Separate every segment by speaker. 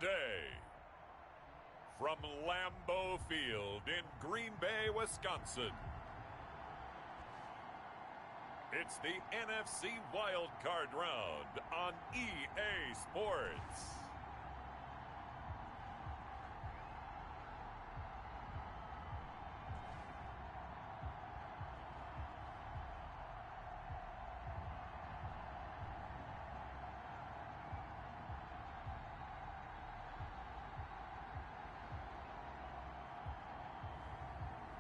Speaker 1: Today, from Lambeau Field in Green Bay, Wisconsin, it's the NFC Wildcard Round on EA Sports.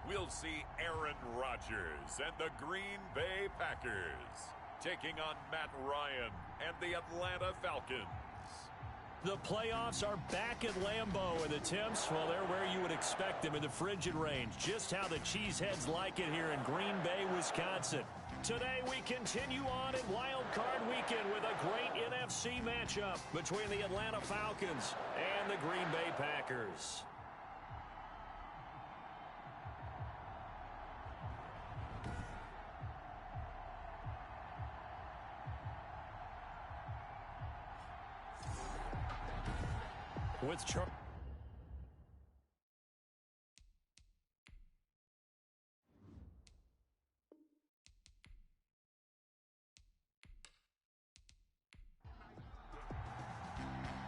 Speaker 1: We'll see Aaron Rodgers and the Green Bay Packers taking on Matt Ryan and the Atlanta Falcons.
Speaker 2: The playoffs are back at Lambeau, and the temps, well, they're where you would expect them in the frigid range. Just how the Cheeseheads like it here in Green Bay, Wisconsin. Today we continue on in Wild Card Weekend with a great NFC matchup between the Atlanta Falcons and the Green Bay Packers. With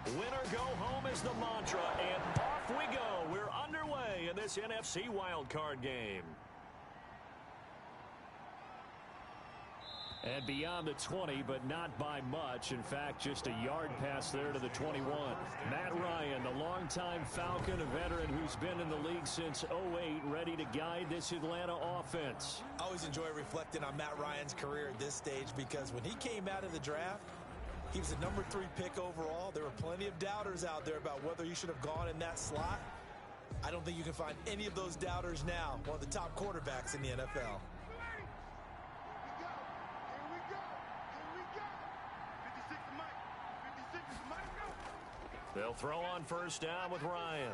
Speaker 2: winner go home is the mantra, and off we go. We're underway in this NFC wildcard game. And beyond the 20, but not by much. In fact, just a yard pass there to the 21. Matt Ryan, the longtime Falcon, a veteran who's been in the league since '08, ready to guide this Atlanta offense.
Speaker 3: I always enjoy reflecting on Matt Ryan's career at this stage because when he came out of the draft, he was the number 3 pick overall. There were plenty of doubters out there about whether he should have gone in that slot. I don't think you can find any of those doubters now. One of the top quarterbacks in the NFL.
Speaker 2: They'll throw on first down with Ryan.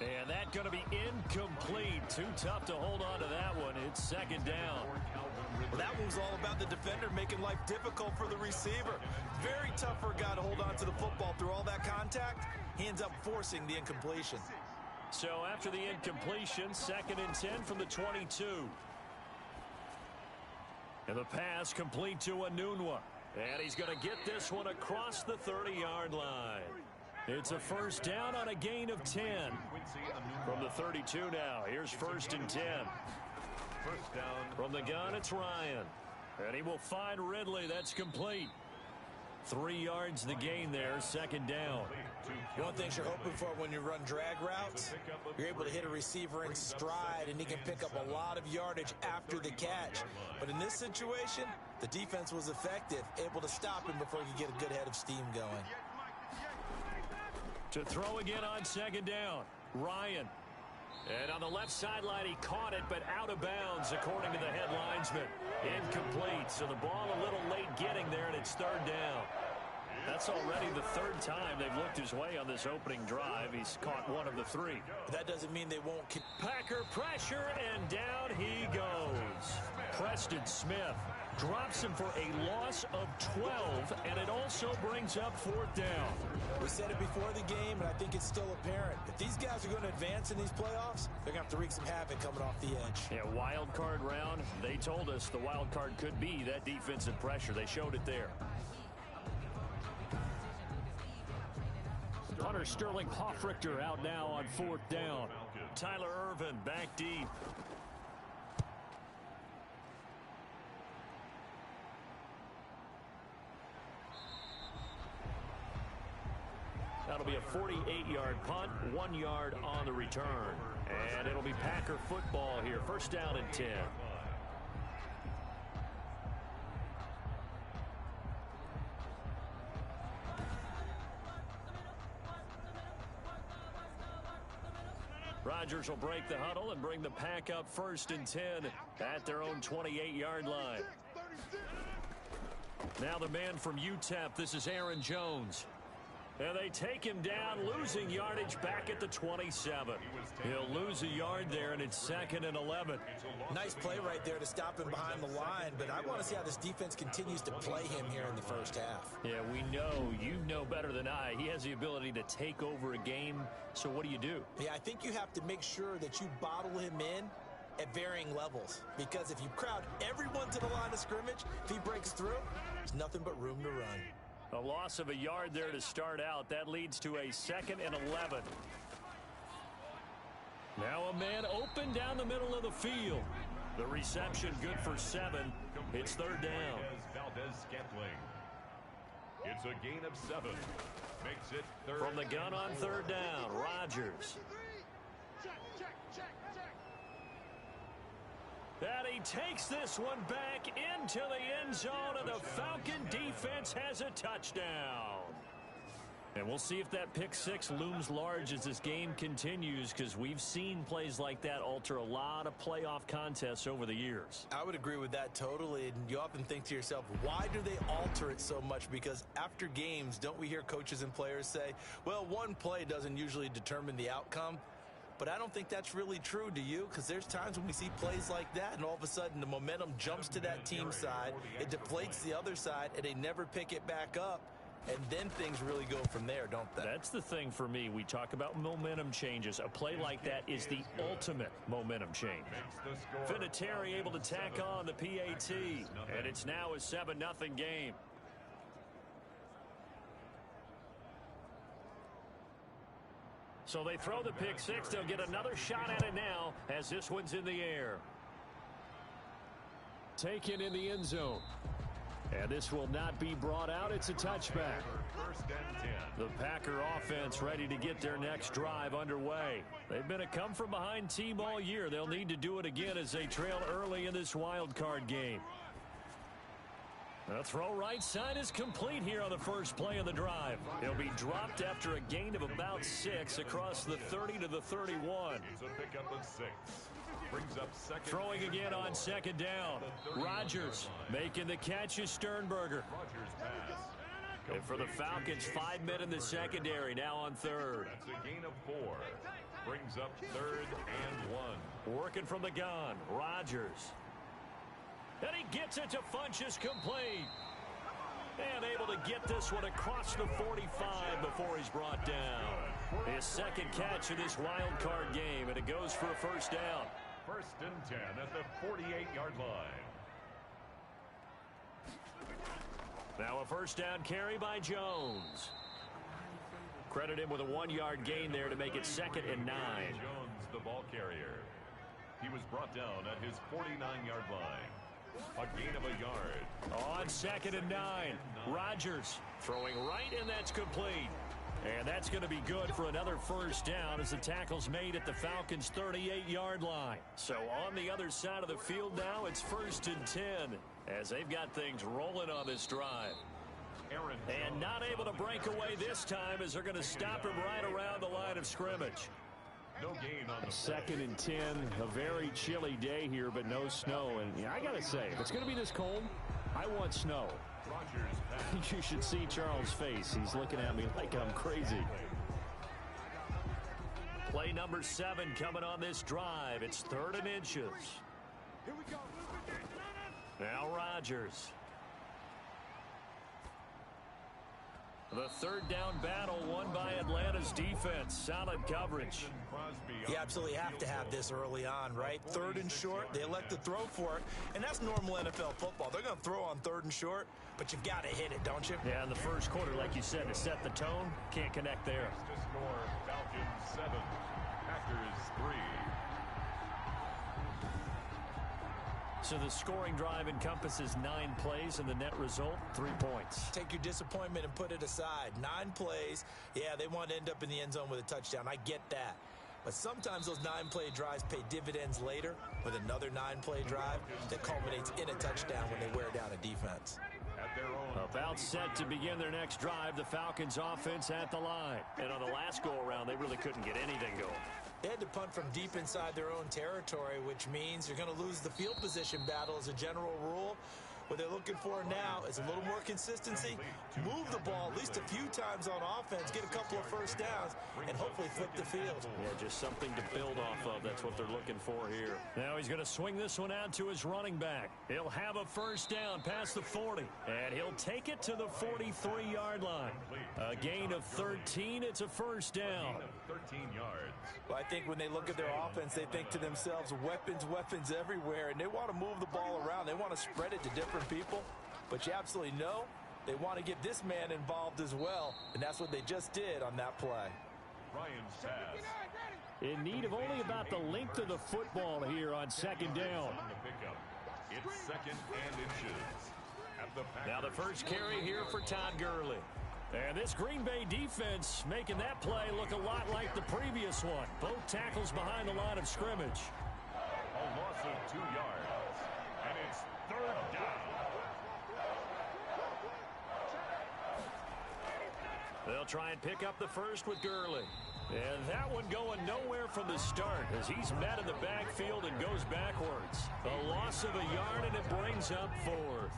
Speaker 2: And that's going to be incomplete. Too tough to hold on to that one. It's second down.
Speaker 3: Well, that one was all about the defender making life difficult for the receiver. Very tough for a guy to hold on to the football through all that contact. He ends up forcing the incompletion.
Speaker 2: So after the incompletion, 2nd and 10 from the 22. And the pass complete to Anunua. And he's going to get this one across the 30-yard line. It's a first down on a gain of 10. From the 32 now, here's 1st and 10.
Speaker 1: First down.
Speaker 2: From the gun, it's Ryan. And he will find Ridley. That's complete. 3 yards the gain there, 2nd down.
Speaker 3: One thing you're hoping for when you run drag routes, you're able to hit a receiver in stride, and he can pick up a lot of yardage after the catch. But in this situation, the defense was effective, able to stop him before he could get a good head of steam going.
Speaker 2: To throw again on 2nd down, Ryan. And on the left sideline, he caught it, but out of bounds, according to the head linesman. Incomplete, so the ball a little late getting there, and it's 3rd down. That's already the 3rd time they've looked his way on this opening drive. He's caught 1 of the 3.
Speaker 3: But that doesn't mean they won't.
Speaker 2: Packer pressure, and down he goes. Preston Smith drops him for a loss of 12, and it also brings up 4th down.
Speaker 3: We said it before the game, and I think it's still apparent. If these guys are going to advance in these playoffs, they're going to have to wreak some havoc coming off the edge.
Speaker 2: Yeah, wild card round. They told us the wild card could be that defensive pressure. They showed it there. Punter Sterling Hoffrichter out now on 4th down. Tyler Ervin back deep. That'll be a 48-yard punt, 1 yard on the return. And it'll be Packer football here. First down and 10. Rodgers will break the huddle and bring the Pack up 1st and 10 at their own 28-yard line. Now the man from UTEP, this is Aaron Jones. And they take him down, losing yardage back at the 27. He'll lose a yard there, and it's 2nd and 11.
Speaker 3: Nice play right there to stop him behind the line, but I want to see how this defense continues to play him here in the first half.
Speaker 2: Yeah, we know, you know better than I, he has the ability to take over a game, so what do you do?
Speaker 3: Yeah, I think you have to make sure that you bottle him in at varying levels, because if you crowd everyone to the line of scrimmage, if he breaks through, there's nothing but room to run.
Speaker 2: A loss of a yard there to start out. That leads to a 2nd and 11. Now a man open down the middle of the field. The reception good for 7. It's 3rd down.
Speaker 1: It's a gain of 7. Makes it 3rd.
Speaker 2: From the gun on 3rd down, Rodgers. And he takes this one back into the end zone, and the Falcon defense has a touchdown. And we'll see if that pick 6 looms large as this game continues, because we've seen plays like that alter a lot of playoff contests over the years.
Speaker 3: I would agree with that totally, and you often think to yourself, why do they alter it so much? Because after games, don't we hear coaches and players say, well, one play doesn't usually determine the outcome? But I don't think that's really true, do you? Because there's times when we see plays like that, and all of a sudden the momentum jumps to that team side, it deflates the other side, and they never pick it back up, and then things really go from there, don't they?
Speaker 2: That's the thing for me. We talk about momentum changes. A play like that is the ultimate momentum change. Vinatieri able to tack on the PAT, and it's now a 7-0 game. So they throw the pick 6. They'll get another shot at it now as this one's in the air. Taken in the end zone. And this will not be brought out. It's a touchback.
Speaker 1: 1st and 10.
Speaker 2: The Packer offense ready to get their next drive underway. They've been a come-from-behind team all year. They'll need to do it again as they trail early in this wild card game. The throw right side is complete here on the first play of the drive. He'll be dropped after a gain of about 6 across the 30 to the 31.
Speaker 1: It's a pickup of 6. Brings up 2nd.
Speaker 2: Throwing again on 2nd down. Rodgers making the catch is Sternberger.
Speaker 1: Rodgers pass.
Speaker 2: And for the Falcons, 5 men in the secondary, now on 3rd.
Speaker 1: That's a gain of 4. Brings up 3rd and 1.
Speaker 2: Working from the gun, Rodgers. And he gets it to Funchess, complete. And able to get this one across the 45 before he's brought down. His 2nd catch of this wild card game, and it goes for a 1st down.
Speaker 1: 1st and 10 at the 48-yard line.
Speaker 2: Now a 1st down carry by Jones. Credit him with a 1-yard gain there to make it 2nd and 9.
Speaker 1: Jones, the ball carrier. He was brought down at his 49-yard line. A gain of a yard.
Speaker 2: On 2nd and 9. Rodgers throwing right, and that's complete. And that's going to be good for another 1st down as the tackle's made at the Falcons' 38-yard line. So on the other side of the field now, it's 1st and 10 as they've got things rolling on this drive. And not able to break away this time as they're going to stop him right around the line of scrimmage.
Speaker 1: No gain on the
Speaker 2: 2nd and 10, a very chilly day here, but no snow. And I got to say, if it's going to be this cold, I want snow. You should see Charles' face. He's looking at me like I'm crazy. Play number 7 coming on this drive. It's 3rd and inches.
Speaker 4: Here we go.
Speaker 2: Now Rodgers. The 3rd down battle won by Atlanta's defense. Solid coverage.
Speaker 3: You absolutely have to have this early on, right? 3rd and short, they elect to throw for it, and that's normal NFL football. They're going to throw on 3rd and short, but you've got to hit it, don't you?
Speaker 2: Yeah, in the first quarter, like you said, to set the tone, can't connect there.
Speaker 1: To score, Falcons 7, Packers 3.
Speaker 2: So the scoring drive encompasses 9 plays, and the net result, 3 points.
Speaker 3: Take your disappointment and put it aside. 9 plays. Yeah, they want to end up in the end zone with a touchdown. I get that. But sometimes those 9-play drives pay dividends later with another 9-play drive that culminates in a touchdown when they wear down a defense.
Speaker 2: About set to begin their next drive, the Falcons offense at the line. And on the last go-around, they really couldn't get anything going.
Speaker 3: They had to punt from deep inside their own territory, which means you're going to lose the field position battle as a general rule. What they're looking for now is a little more consistency, move the ball at least a few times on offense, get a couple of first downs, and hopefully flip the field.
Speaker 2: Yeah, just something to build off of. That's what they're looking for here. Now he's going to swing this one out to his running back. He'll have a first down past the 40, and he'll take it to the 43-yard line. A gain of 13. It's a first down.
Speaker 1: 13 yards.
Speaker 3: Well, I think when they look at their offense, they think to themselves, weapons everywhere, and they want to move the ball around. They want to spread it to different people, but you absolutely know they want to get this man involved as well, and that's what they just did on that play.
Speaker 1: Ryan's pass.
Speaker 2: In need of only about the length of the football here on second down.
Speaker 1: It's second and inches.
Speaker 2: Now the first carry here for Todd Gurley. And this Green Bay defense making that play look a lot like the previous one. Both tackles behind the line of scrimmage.
Speaker 1: A loss of 2 yards. And it's third down.
Speaker 2: They'll try and pick up the first with Gurley. And that one going nowhere from the start as he's met in the backfield and goes backwards. A loss of a yard, and it brings up fourth.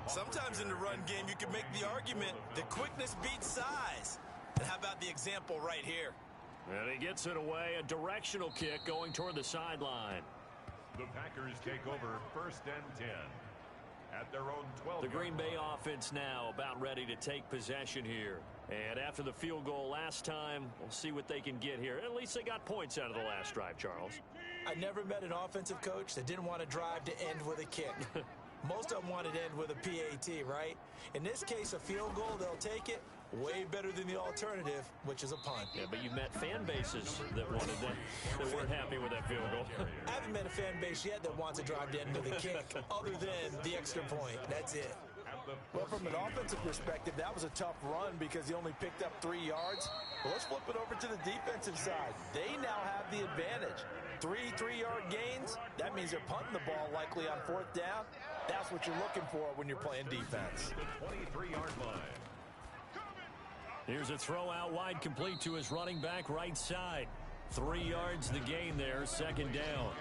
Speaker 3: Sometimes in the run game, you can make the argument that quickness beats size. And how about the example right here?
Speaker 2: And he gets it away, a directional kick going toward the sideline.
Speaker 1: The Packers take over first and 10 at their own 12.
Speaker 2: The Green Bay offense now about ready to take possession here. And after the field goal last time, we'll see what they can get here. At least they got points out of the last drive, Charles.
Speaker 3: I never met an offensive coach that didn't want to drive to end with a kick. Most of them wanted to end with a PAT, right? In this case, a field goal, they'll take it. Way better than the alternative, which is a punt.
Speaker 2: Yeah, but you've met fan bases that wanted that, that weren't happy with that field goal.
Speaker 3: I haven't met a fan base yet that wants to drive to end with a kick, other than the extra point. That's it. Well, from an offensive perspective, that was a tough run because he only picked up 3 yards. Well, let's flip it over to the defensive side. They now have the advantage. 3-3-yard gains, that means they're punting the ball likely on fourth down. That's what you're looking for when you're playing defense.
Speaker 1: The 23-yard line.
Speaker 2: Here's a throw out wide, complete to his running back right side. 3 yards the gain there, second down.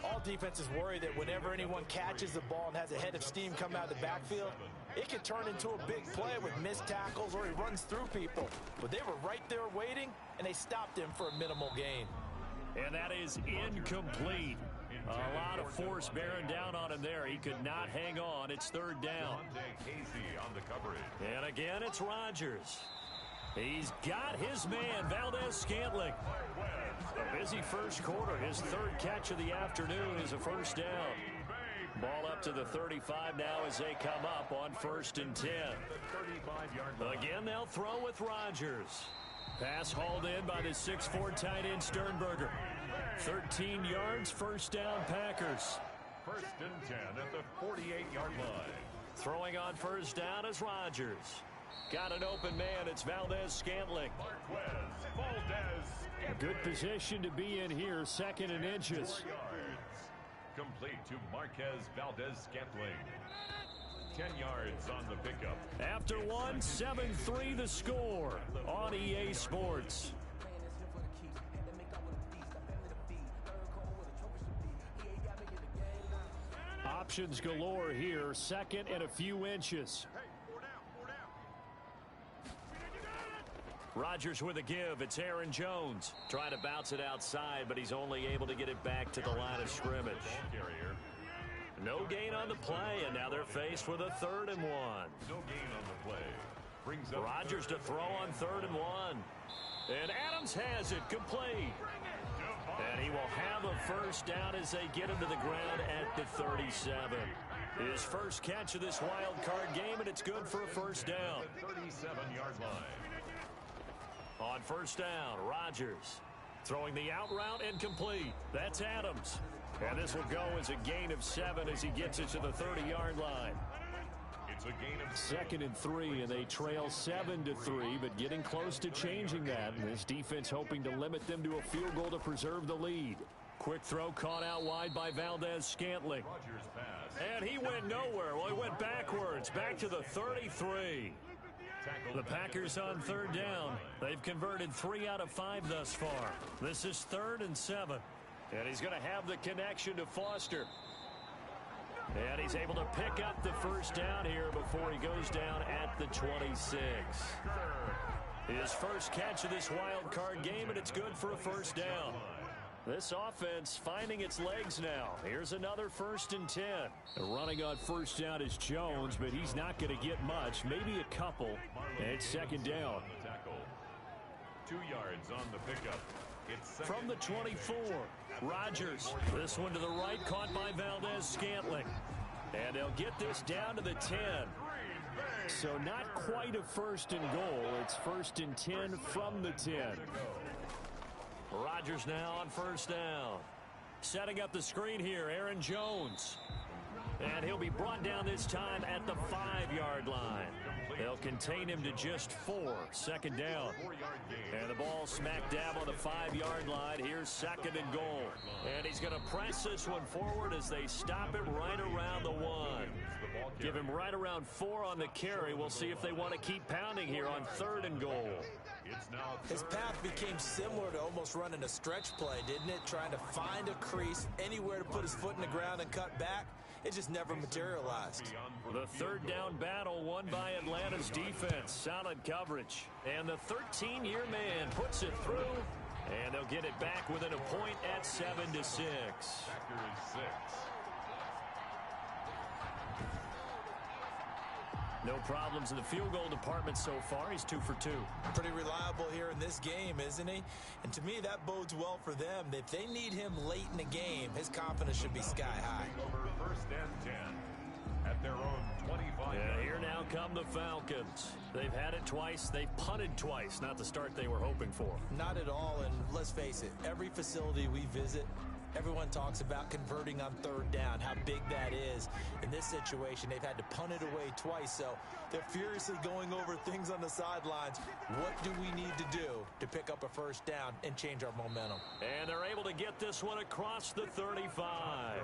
Speaker 3: All defenses worry that whenever anyone catches the ball and has a head of steam come out of the backfield, it can turn into a big play with missed tackles or he runs through people. But they were right there waiting, and they stopped him for a minimal gain.
Speaker 2: And that is incomplete. A lot of force bearing down on him there. He could not hang on. It's third down.
Speaker 1: On the coverage.
Speaker 2: And again, it's Rodgers. He's got his man, Valdez-Scantling. A busy first quarter. His third catch of the afternoon is a first down. Ball up to the 35 now as they come up on first and 10. Again, they'll throw with Rodgers. Pass hauled in by the 6'4" tight end Sternberger. 13 yards, first down Packers.
Speaker 1: First and 10 at the 48-yard line.
Speaker 2: Throwing on first down is Rodgers. Got an open man. It's Valdez-Scantling. Good position to be in here. Second and inches.
Speaker 1: Complete to Marquez Valdez-Scantling. 10 yards on the pickup.
Speaker 2: After one, 7-3 the score on EA Sports. Options galore here. Second and a few inches. Rodgers with a give. It's Aaron Jones trying to bounce it outside, but he's only able to get it back to the line of scrimmage. No gain on the play, and now they're faced with a 3rd and 1.
Speaker 1: No gain on the play. Brings up
Speaker 2: Rodgers to throw on 3rd and 1. And Adams has it complete. And he will have a first down as they get him to the ground at the 37. His first catch of this wild card game, and it's good for a first down.
Speaker 1: 37-yard line.
Speaker 2: On first down, Rodgers throwing the out route and complete. That's Adams. And this will go as a gain of 7 as he gets it to the 30-yard line.
Speaker 1: It's a gain of
Speaker 2: 2nd and 3, and they trail 7-3, but getting close to changing that. And this defense hoping to limit them to a field goal to preserve the lead. Quick throw caught out wide by Valdez-Scantling.
Speaker 1: Rodgers pass.
Speaker 2: And he went nowhere. Well, he went backwards, back to the 33. The Packers on 3rd down. They've converted 3 out of 5 thus far. This is 3rd and 7. And he's going to have the connection to Foster. And he's able to pick up the first down here before he goes down at the 26. His first catch of this wild card game, and it's good for a first down. This offense finding its legs now. Here's another 1st and 10. Running on first down is Jones, but he's not going to get much, maybe a couple. And it's 2nd down.
Speaker 1: 2 yards on the pickup.
Speaker 2: From the 24, Rodgers. This one to the right, caught by Valdez-Scantling. And they'll get this down to the 10. So not quite a 1st and goal. It's 1st and 10 from the 10. Rodgers now on first down. Setting up the screen here, Aaron Jones. And he'll be brought down this time at the 5-yard line. They'll contain him to just 4. 2nd down. And the ball smack dab on the 5-yard line. Here's 2nd and goal. And he's going to press this one forward as they stop him right around the 1. Give him right around 4 on the carry. We'll see if they want to keep pounding here on 3rd and goal.
Speaker 3: His path became similar to almost running a stretch play, didn't it? Trying to find a crease, anywhere to put his foot in the ground and cut back. It just never materialized.
Speaker 2: The 3rd down battle won by Atlanta's defense. Solid coverage. And the 13-year man puts it through. And they'll get it back within a point at 7-6. No problems in the field goal department so far. He's 2 for 2.
Speaker 3: Pretty reliable here in this game, isn't he? And to me, that bodes well for them. If they need him late in the game, his confidence should be sky high.
Speaker 1: Over 1st and 10 at their own 25.
Speaker 2: Yeah, here now come the Falcons. They've had it twice. They've punted twice. Not the start they were hoping for.
Speaker 3: Not at all, and let's face it, every facility we visit, everyone talks about converting on 3rd down, how big that is. In this situation, they've had to punt it away twice, so they're furiously going over things on the sidelines. What do we need to do to pick up a 1st down and change our momentum?
Speaker 2: And they're able to get this one across the 35.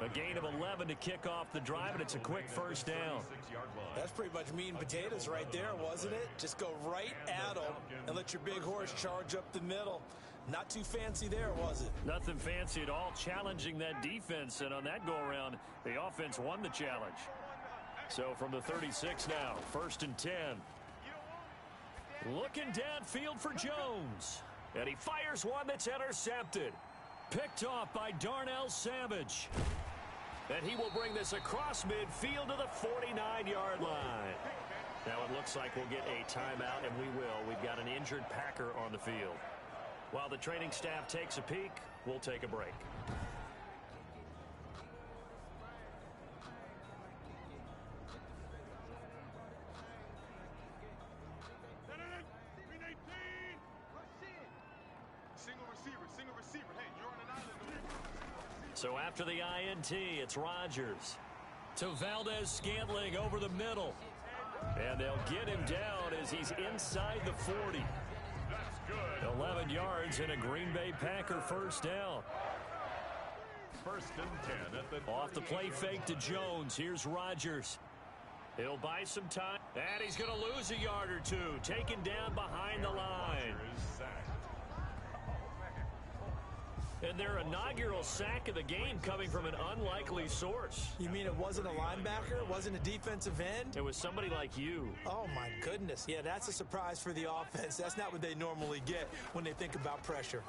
Speaker 2: A gain of 11 to kick off the drive, and it's a quick 1st down.
Speaker 3: That's pretty much meat and potatoes right there, wasn't it? Just go right at them and let your big horse charge up the middle. Not too fancy there, was it?
Speaker 2: Nothing fancy at all, challenging that defense, and on that go-around, the offense won the challenge. So from the 36 now, 1st and 10. Looking downfield for Jones. And he fires one that's intercepted. Picked off by Darnell Savage. And he will bring this across midfield to the 49-yard line. Now it looks like we'll get a timeout, and we will. We've got an injured Packer on the field. While the training staff takes a peek, we'll take a break. So after the INT, it's Rodgers to Valdez-Scantling over the middle. And they'll get him down as he's inside the 40. 11 yards and a Green Bay Packer 1st down.
Speaker 1: 1st and 10 at the
Speaker 2: off the play fake to Jones. Here's Rodgers. He'll buy some time. And he's going to lose a yard or 2. Taken down behind the line. And their inaugural sack of the game coming from an unlikely source.
Speaker 3: You mean it wasn't a linebacker? It wasn't a defensive end?
Speaker 2: It was somebody like you.
Speaker 3: Oh, my goodness. Yeah, that's a surprise for the offense. That's not what they normally get when they think about pressure.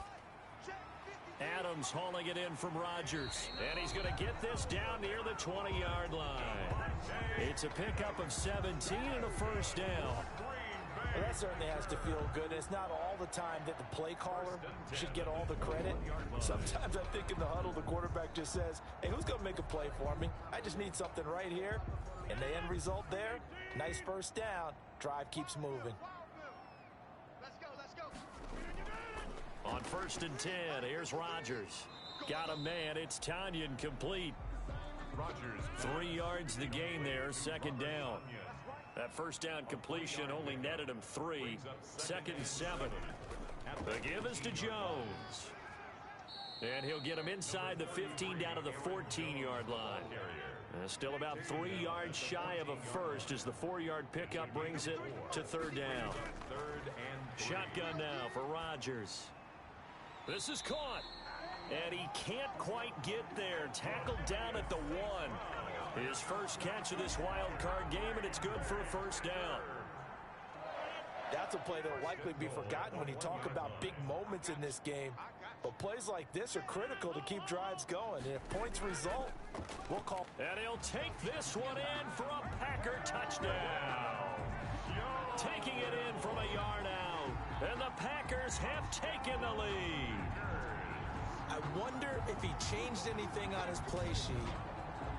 Speaker 2: Adams hauling it in from Rodgers. And he's going to get this down near the 20-yard line. It's a pickup of 17 and a 1st down.
Speaker 3: Well, that certainly has to feel good. And it's not all the time that the play caller should get all the credit. Sometimes I think in the huddle, the quarterback just says, hey, who's going to make a play for me? I just need something right here. And the end result there, nice 1st down. Drive keeps moving.
Speaker 2: On 1st and 10, here's Rodgers. Got a man. It's Tanyan complete. 3 yards the gain there, 2nd down. That 1st down completion only netted him 3. 2nd and 7. The give is to Jones. And he'll get him inside the 15 down to the 14-yard line. Still about 3 yards shy of a first as the 4-yard pickup brings it to 3rd down. Shotgun now for Rodgers. This is caught. And he can't quite get there. Tackled down at the 1. His first catch of this wild card game, and it's good for a first down.
Speaker 3: That's a play that will likely be forgotten when you talk about big moments in this game. But plays like this are critical to keep drives going. And if points result, we'll call.
Speaker 2: And he'll take this one in for a Packer touchdown. Taking it in from a yard out. And the Packers have taken the lead.
Speaker 3: I wonder if he changed anything on his play sheet,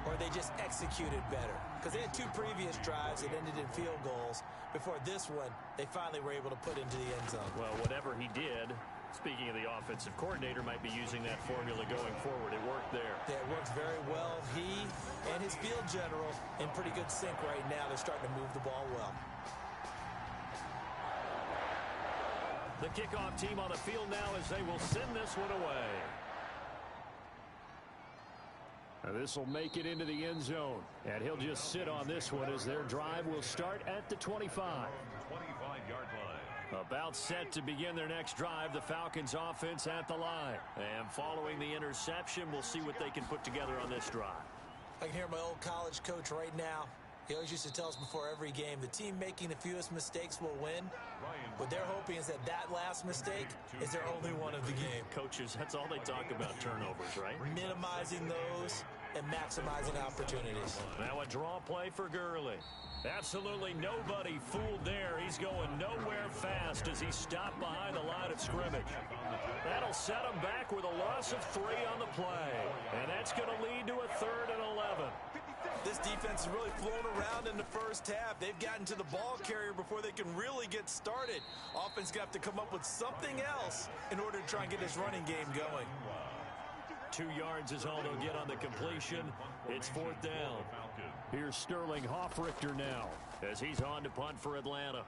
Speaker 3: or they just executed better. Because they had 2 previous drives that ended in field goals. Before this one, they finally were able to put into the end zone.
Speaker 2: Well, whatever he did, speaking of the offensive coordinator, might be using that formula going forward. It worked there.
Speaker 3: Yeah, it works very well. He and his field general in pretty good sync right now. They're starting to move the ball well.
Speaker 2: The kickoff team on the field now as they will send this one away. This will make it into the end zone. And he'll just sit on this one as their drive will start at the 25.
Speaker 1: 25-yard line.
Speaker 2: About set to begin their next drive, the Falcons offense at the line. And following the interception, we'll see what they can put together on this drive.
Speaker 3: I can hear my old college coach right now. He always used to tell us before every game, the team making the fewest mistakes will win. What they're hoping is that last mistake is their only one of the game.
Speaker 2: Coaches, that's all they talk about, turnovers, right?
Speaker 3: Minimizing those and maximizing opportunities.
Speaker 2: Now a draw play for Gurley. Absolutely nobody fooled there. He's going nowhere fast as he stopped behind the line of scrimmage. That'll set him back with a loss of 3 on the play. And that's going to lead to a 3rd and 11.
Speaker 3: This defense has really flown around in the first half. They've gotten to the ball carrier before they can really get started. Offense got to come up with something else in order to try and get this running game going.
Speaker 2: 2 yards is all they'll get on the completion. It's 4th down. Here's Sterling Hoffrichter now as he's on to punt for Atlanta.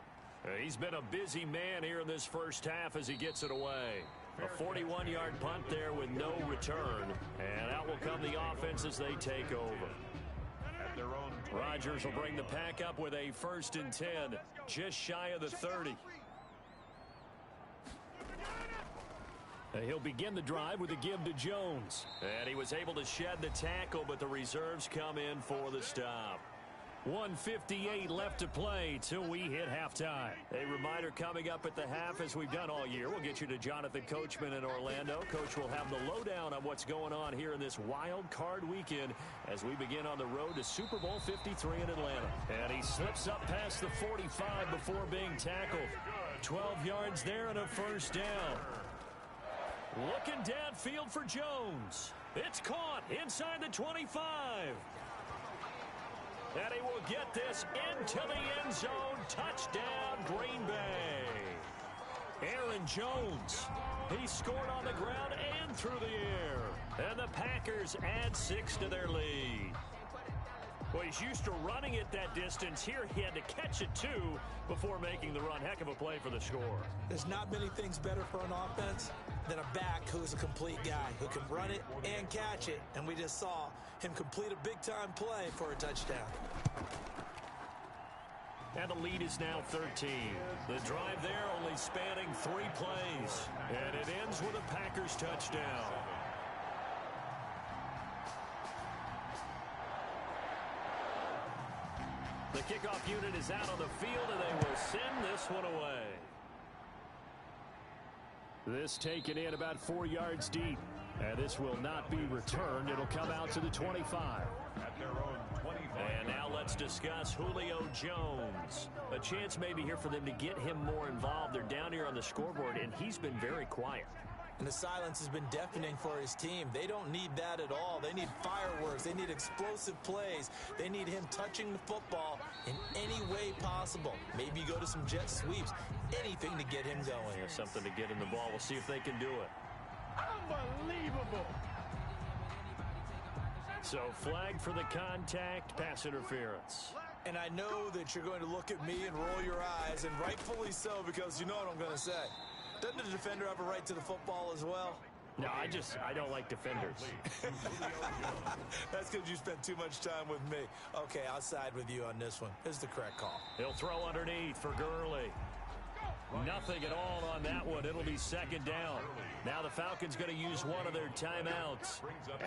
Speaker 2: He's been a busy man here in this first half as he gets it away. A 41-yard punt there with no return. And out will come the offense as they take over. Rodgers will bring the pack up with a 1st and 10, just shy of the 30. He'll begin the drive with a give to Jones. And he was able to shed the tackle, but the reserves come in for the stop. 1:58 left to play till we hit halftime. A reminder coming up at the half, as we've done all year. We'll get you to Jonathan Coachman in Orlando. Coach will have the lowdown on what's going on here in this wild card weekend as we begin on the road to Super Bowl 53 in Atlanta. And he slips up past the 45 before being tackled. 12 yards there and a 1st down. Looking downfield for Jones. It's caught inside the 25. And he will get this into the end zone. Touchdown, Green Bay. Aaron Jones. He scored on the ground and through the air. And the Packers add 6 to their lead. Well, he's used to running it that distance. Here he had to catch it, too, before making the run. Heck of a play for the score.
Speaker 3: There's not many things better for an offense than a back who's a complete guy, who can run it and catch it. And we just saw him complete a big-time play for a touchdown.
Speaker 2: And the lead is now 13. The drive there only spanning 3 plays. And it ends with a Packers touchdown. The kickoff unit is out on the field, and they will send this one away. This taken in about 4 yards deep. And this will not be returned. It'll come out to the 25.
Speaker 1: At their own 25.
Speaker 2: And now let's discuss Julio Jones. A chance maybe here for them to get him more involved. They're down here on the scoreboard, and he's been very quiet.
Speaker 3: And the silence has been deafening for his team. They don't need that at all. They need fireworks. They need explosive plays. They need him touching the football in any way possible. Maybe go to some jet sweeps. Anything to get him going.
Speaker 2: Yeah, something to get in the ball. We'll see if they can do it.
Speaker 3: Unbelievable.
Speaker 2: So flag for the contact, pass interference.
Speaker 3: And I know that you're going to look at me and roll your eyes, and rightfully so, because you know what I'm going to say. Doesn't the defender have a right to the football as well?
Speaker 2: No, I don't like defenders.
Speaker 3: That's because you spent too much time with me. Okay, I'll side with you on this one. This is the correct call.
Speaker 2: He'll throw underneath for Gurley. Nothing at all on that one. It'll be second down. Now the Falcons going to use one of their timeouts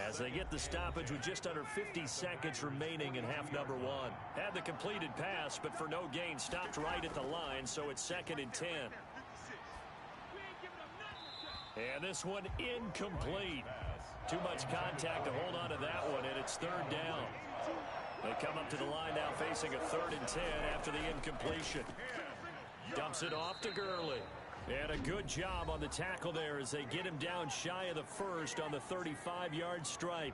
Speaker 2: as they get the stoppage with just under 50 seconds remaining in half number one. Had the completed pass, but for no gain, stopped right at the line, so it's 2nd and 10. And this one incomplete. Too much contact to hold on to that one, and it's 3rd down. They come up to the line now facing a 3rd and 10 after the incompletion. Dumps it off to Gurley. And a good job on the tackle there as they get him down shy of the first on the 35-yard stripe.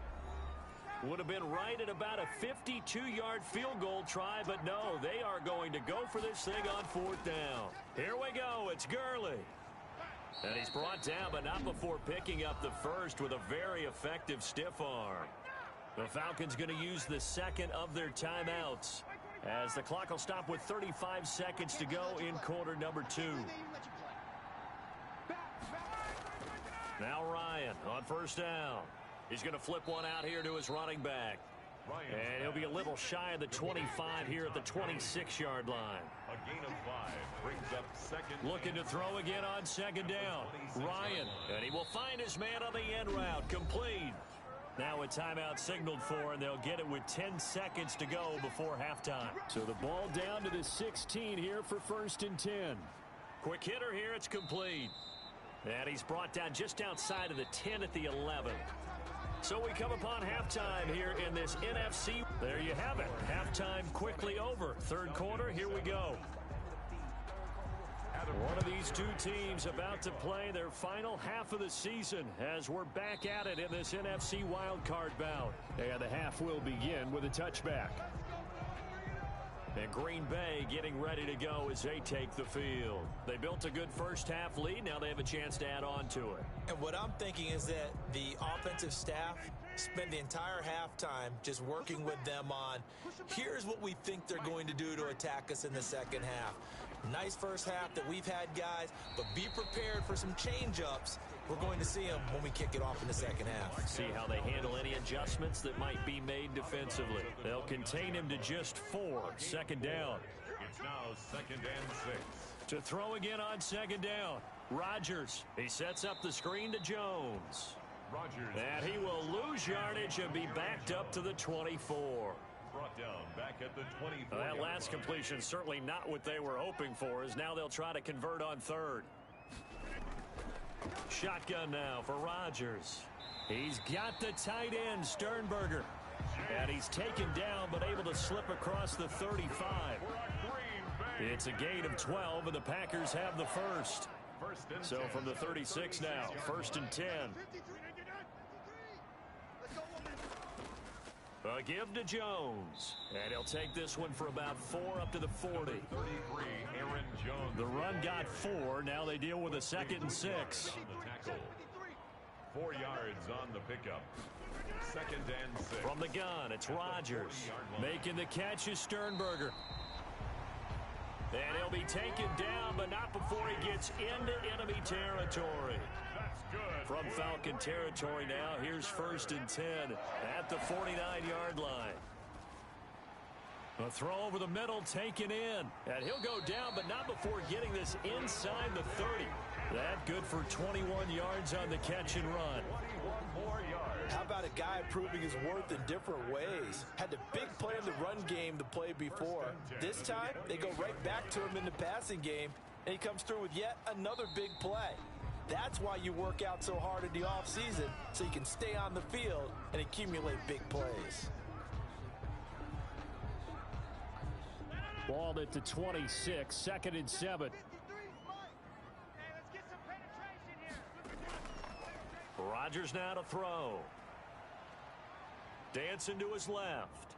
Speaker 2: Would have been right at about a 52-yard field goal try, but no, they are going to go for this thing on 4th down. Here we go. It's Gurley. And he's brought down, but not before picking up the first with a very effective stiff arm. The Falcons going to use the second of their timeouts as the clock will stop with 35 seconds to go in quarter number 2. Now Ryan on 1st down. He's going to flip one out here to his running back. And he'll be a little shy of the 25 here at the 26-yard line.
Speaker 1: A gain of 5 brings up 2nd.
Speaker 2: Looking to throw again on 2nd down. Ryan, and he will find his man on the end route. Complete. Now a timeout signaled for, and they'll get it with 10 seconds to go before halftime. So the ball down to the 16 here for 1st and 10. Quick hitter here, it's complete. And he's brought down just outside of the 10 at the 11. So we come upon halftime here in this NFC. There you have it. Halftime quickly over. 3rd quarter, here we go. One of these two teams about to play their final half of the season as we're back at it in this NFC wildcard bout. And the half will begin with a touchback. And Green Bay getting ready to go as they take the field. They built a good first half lead. Now they have a chance to add on to it.
Speaker 3: And what I'm thinking is that the offensive staff spend the entire halftime just working with them on, here's what we think they're going to do to attack us in the second half. Nice first half that we've had, guys, but be prepared for some change-ups. We're going to see them when we kick it off in the second half.
Speaker 2: See how they handle any adjustments that might be made defensively. They'll contain him to just 4. 2nd down.
Speaker 1: It's now 2nd and 6.
Speaker 2: To throw again on 2nd down. Rodgers. He sets up the screen to Jones.
Speaker 1: Rodgers.
Speaker 2: And he will lose yardage and be backed up to the 24.
Speaker 1: Brought down back at the 24.
Speaker 2: That last completion certainly not what they were hoping for, as now they'll try to convert on 3rd. Shotgun now for Rodgers. He's got the tight end, Sternberger. And he's taken down but able to slip across the 35. It's a gain of 12, and the Packers have the first. So from the 36 now, 1st and 10. A give to Jones. And he'll take this one for about 4 up to the 40.
Speaker 1: 33, Aaron Jones.
Speaker 2: The run got 4. Now they deal with a 2nd and 6.
Speaker 1: On the tackle. 4 yards on the pickup. 2nd and 6.
Speaker 2: From the gun, it's Rodgers. Making the catch is Sternberger. And he'll be taken down, but not before he gets into enemy territory.
Speaker 1: That's good.
Speaker 2: From Falcon territory now, here's 1st and 10 at the 49-yard line. A throw over the middle taken in. And he'll go down, but not before getting this inside the 30. That good for 21 yards on the catch and run.
Speaker 1: 21 more yards.
Speaker 3: How about a guy proving his worth in different ways? Had the big play in the run game the play before. This time, they go right back to him in the passing game, and he comes through with yet another big play. That's why you work out so hard in the offseason, so you can stay on the field and accumulate big plays.
Speaker 2: Ball at the 26, 2nd and 7. Rodgers now to throw. Dancing to his left.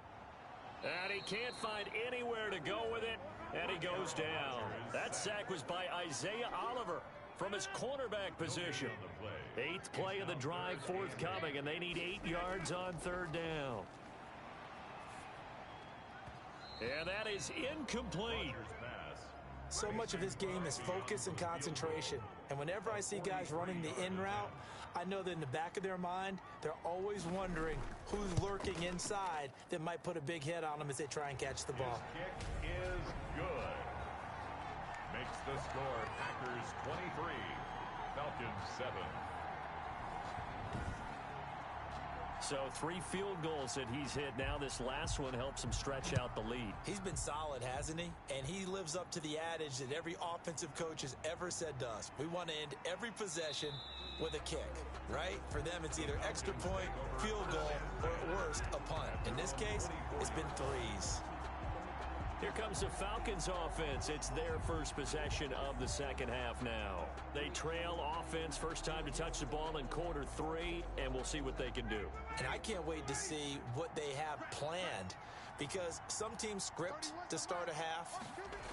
Speaker 2: And he can't find anywhere to go with it, and he goes down. That sack was by Isaiah Oliver from his cornerback position. 8th play of the drive forthcoming, and they need 8 yards on 3rd down. And that is incomplete.
Speaker 3: So much of his game is focus and concentration. And whenever I see guys running the in route, I know that in the back of their mind, they're always wondering who's lurking inside that might put a big hit on them as they try and catch the ball.
Speaker 1: Kick is good. makes the score Packers 23, Falcons 7.
Speaker 2: So 3 field goals that he's hit now. This last one helps him stretch out the lead.
Speaker 3: He's been solid, hasn't he? And he lives up to the adage that every offensive coach has ever said to us. We want to end every possession with a kick, right? For them, it's either extra point, field goal, or at worst, a punt. In this case, it's been threes.
Speaker 2: Here comes the Falcons offense. It's their first possession of the second half now. They trail offense, first time to touch the ball in quarter 3, and we'll see what they can do.
Speaker 3: And I can't wait to see what they have planned, because some teams script to start a half.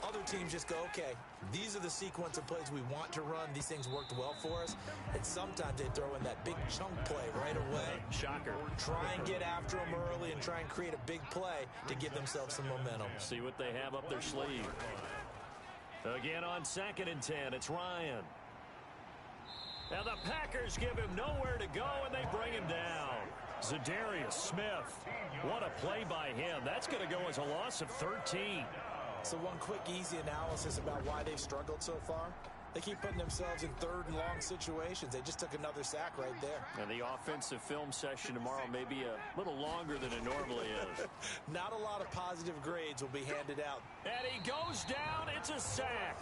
Speaker 3: Other teams just go, okay, these are the sequence of plays we want to run. These things worked well for us. And sometimes they throw in that big chunk play right away.
Speaker 2: Shocker.
Speaker 3: Try and get after them early and try and create a big play to give themselves some momentum.
Speaker 2: See what they have up their sleeve. Again on 2nd and 10, it's Ryan. Now the Packers give him nowhere to go, and they bring him down. Zadarius Smith. What a play by him. That's going to go as a loss of 13.
Speaker 3: So one quick, easy analysis about why they've struggled so far. They keep putting themselves in 3rd and long situations. They just took another sack right there.
Speaker 2: And the offensive film session tomorrow may be a little longer than it normally is.
Speaker 3: Not a lot of positive grades will be handed out.
Speaker 2: And he goes down. It's a sack.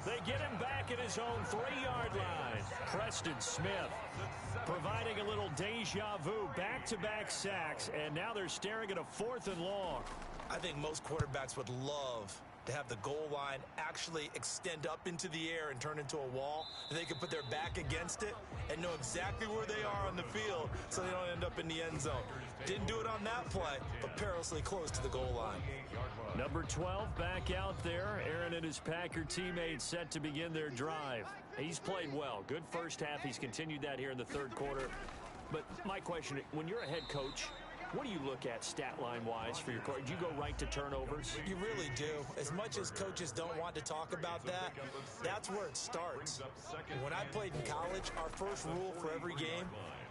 Speaker 2: They get him back at his own 3-yard line. Preston Smith providing a little deja vu. Back-to-back sacks. And now they're staring at a 4th and long.
Speaker 3: I think most quarterbacks would love to have the goal line actually extend up into the air and turn into a wall, and they can put their back against it and know exactly where they are on the field so they don't end up in the end zone. Didn't do it on that play, but perilously close to the goal line.
Speaker 2: Number 12 back out there. Aaron and his Packer teammates set to begin their drive. He's played well. Good first half. He's continued that here in the 3rd quarter. But my question, when you're a head coach, what do you look at stat line-wise for your coach? Do you go right to turnovers?
Speaker 3: You really do. As much as coaches don't want to talk about that, that's where it starts. When I played in college, our first rule for every game,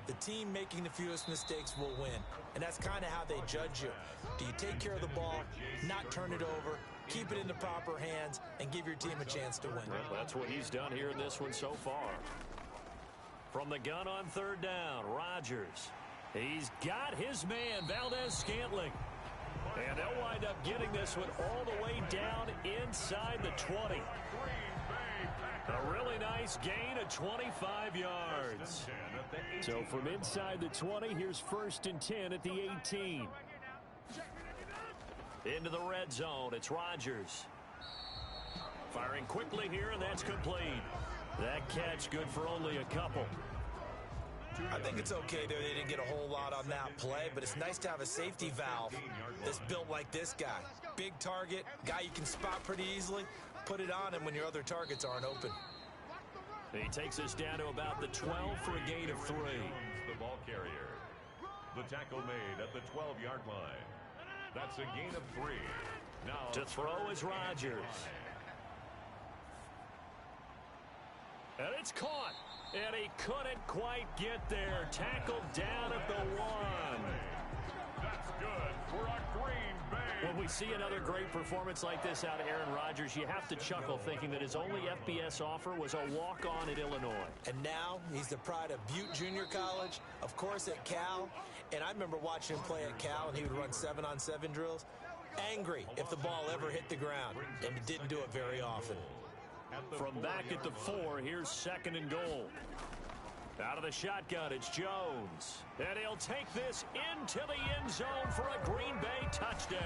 Speaker 3: the team making the fewest mistakes will win. And that's kind of how they judge you. Do you take care of the ball, not turn it over, keep it in the proper hands, and give your team a chance to win?
Speaker 2: Well, that's what he's done here in this one so far. From the gun on 3rd down, Rodgers. He's got his man, Valdez-Scantling. And they'll wind up getting this one all the way down inside the 20. A really nice gain of 25 yards. So from inside the 20, here's 1st and 10 at the 18. Into the red zone, it's Rodgers. Firing quickly here, and that's complete. That catch good for only a couple.
Speaker 3: I think it's okay there. They didn't get a whole lot on that play, but it's nice to have a safety valve that's built like this guy. Big target, guy you can spot pretty easily. Put it on him when your other targets aren't open.
Speaker 2: He takes us down to about the 12 for a gain of 3.
Speaker 1: The ball carrier. The tackle made at the 12-yard line. That's a gain of 3. Now
Speaker 2: to throw is Rodgers. And it's caught. And he couldn't quite get there. Tackled down at the 1.
Speaker 1: That's good for a Green Bay.
Speaker 2: When we see another great performance like this out of Aaron Rodgers, you have to chuckle thinking that his only FBS offer was a walk-on at Illinois.
Speaker 3: And now he's the pride of Butte Junior College, of course at Cal. And I remember watching him play at Cal, and he would run 7-on-7 drills. Angry if the ball ever hit the ground, and he didn't do it very often.
Speaker 2: From back at the 4, here's 2nd and goal. Out of the shotgun, it's Jones. And he'll take this into the end zone for a Green Bay touchdown.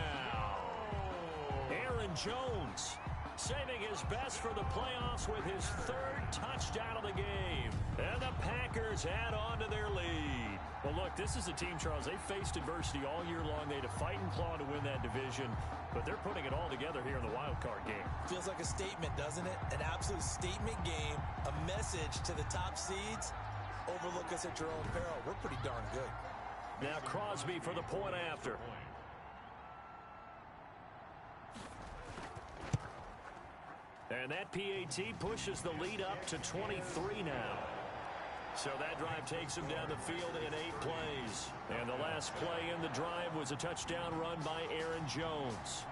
Speaker 2: Aaron Jones saving his best for the playoffs with his 3rd touchdown of the game. And the Packers add on to their lead. Well, look, this is a team, Charles, they faced adversity all year long. They had to fight and claw to win that division, but they're putting it all together here in the wild card game.
Speaker 3: Feels like a statement, doesn't it? An absolute statement game, a message to the top seeds. Overlook us at your own peril. We're pretty darn good.
Speaker 2: Now Crosby for the point after. And that PAT pushes the lead up to 23 now. So that drive takes him down the field in 8 plays. And the last play in the drive was a touchdown run by Aaron Jones.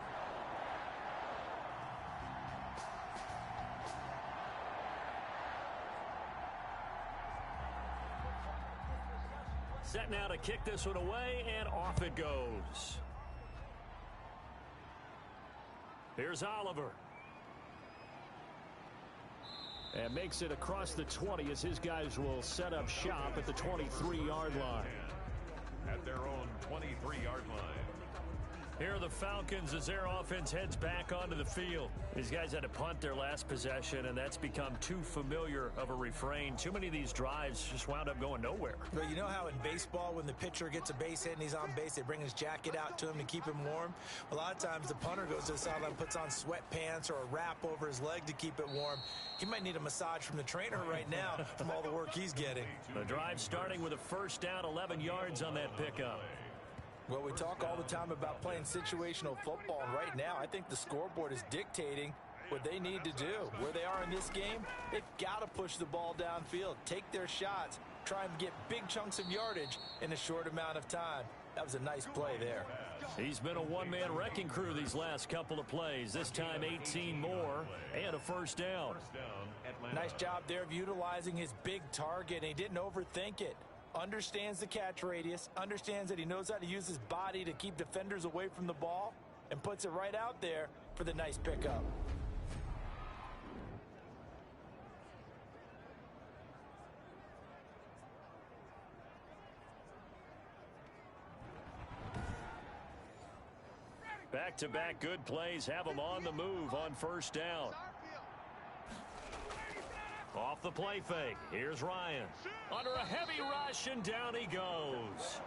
Speaker 2: Set now to kick this one away, and off it goes. Here's Oliver. And makes it across the 20 as his guys will set up shop at the 23-yard line.
Speaker 1: At their own 23-yard line.
Speaker 2: Here are the Falcons as their offense heads back onto the field. These guys had to punt their last possession, and that's become too familiar of a refrain. Too many of these drives just wound up going nowhere.
Speaker 3: Well, you know how in baseball, when the pitcher gets a base hit and he's on base, they bring his jacket out to him to keep him warm? A lot of times the punter goes to the sideline, puts on sweatpants or a wrap over his leg to keep it warm. He might need a massage from the trainer right now from all the work he's getting.
Speaker 2: The drive starting with a first down, 11 yards on that pickup.
Speaker 3: Well, we talk all the time about playing situational football, and right now I think the scoreboard is dictating what they need to do. Where they are in this game, they've got to push the ball downfield, take their shots, try and get big chunks of yardage in a short amount of time. That was a nice play there.
Speaker 2: He's been a one-man wrecking crew these last couple of plays. This time 18 more and a first down.
Speaker 3: Nice job there of utilizing his big target, and he didn't overthink it. Understands the catch radius, understands that he knows how to use his body to keep defenders away from the ball, and puts it right out there for the nice pickup.
Speaker 2: Back-to-back good plays have them on the move on first down. Off the play fake. Here's Ryan. Under a heavy rush, and down he goes.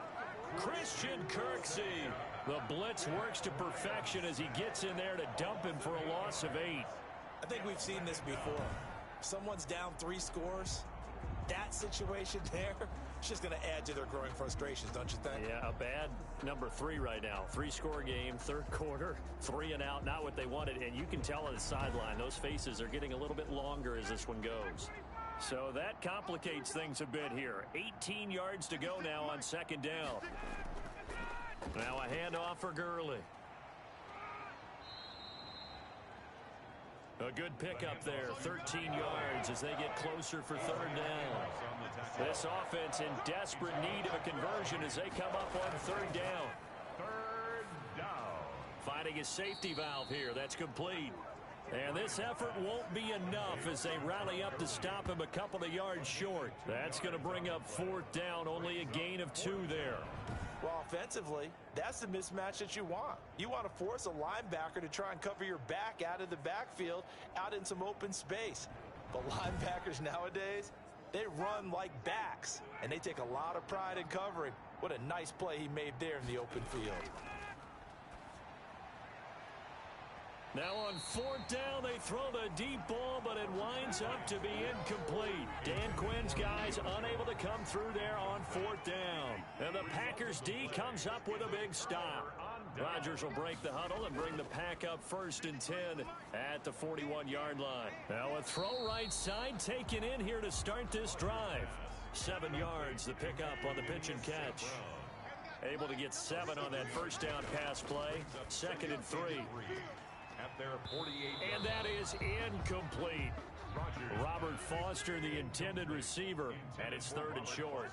Speaker 2: Christian Kirksey. The blitz works to perfection as he gets in there to dump him for a loss of 8.
Speaker 3: I think we've seen this before. Someone's down 3 scores. That situation there, it's just going to add to their growing frustrations, don't you think?
Speaker 2: Yeah, a bad number 3 right now. 3-score game, third quarter, 3 and out, not what they wanted. And you can tell on the sideline, those faces are getting a little bit longer as this one goes. So that complicates things a bit here. 18 yards to go now on second down. Now a handoff for Gurley. A good pickup there, 13 yards as they get closer for third down. This offense in desperate need of a conversion as they come up on third down.
Speaker 1: Third down.
Speaker 2: Finding a safety valve here. That's complete. And this effort won't be enough as they rally up to stop him a couple of yards short. That's going to bring up fourth down, only a gain of 2 there.
Speaker 3: Well, offensively, that's the mismatch that you want. You want to force a linebacker to try and cover your back out of the backfield, out in some open space. But linebackers nowadays, they run like backs, and they take a lot of pride in covering. What a nice play he made there in the open field.
Speaker 2: Now on fourth down, they throw the deep ball, but it winds up to be incomplete. Dan Quinn's guys unable to come through there on fourth down. And the Packers D comes up with a big stop. Rodgers will break the huddle and bring the pack up first and 10 at the 41-yard line. Now a throw right side taken in here to start this drive. 7 yards, the pickup on the pitch and catch. Able to get 7 on that first down pass play. 2nd and 3.
Speaker 1: At their 48.
Speaker 2: And that is incomplete. Robert Foster, the intended receiver, and it's 3rd and short.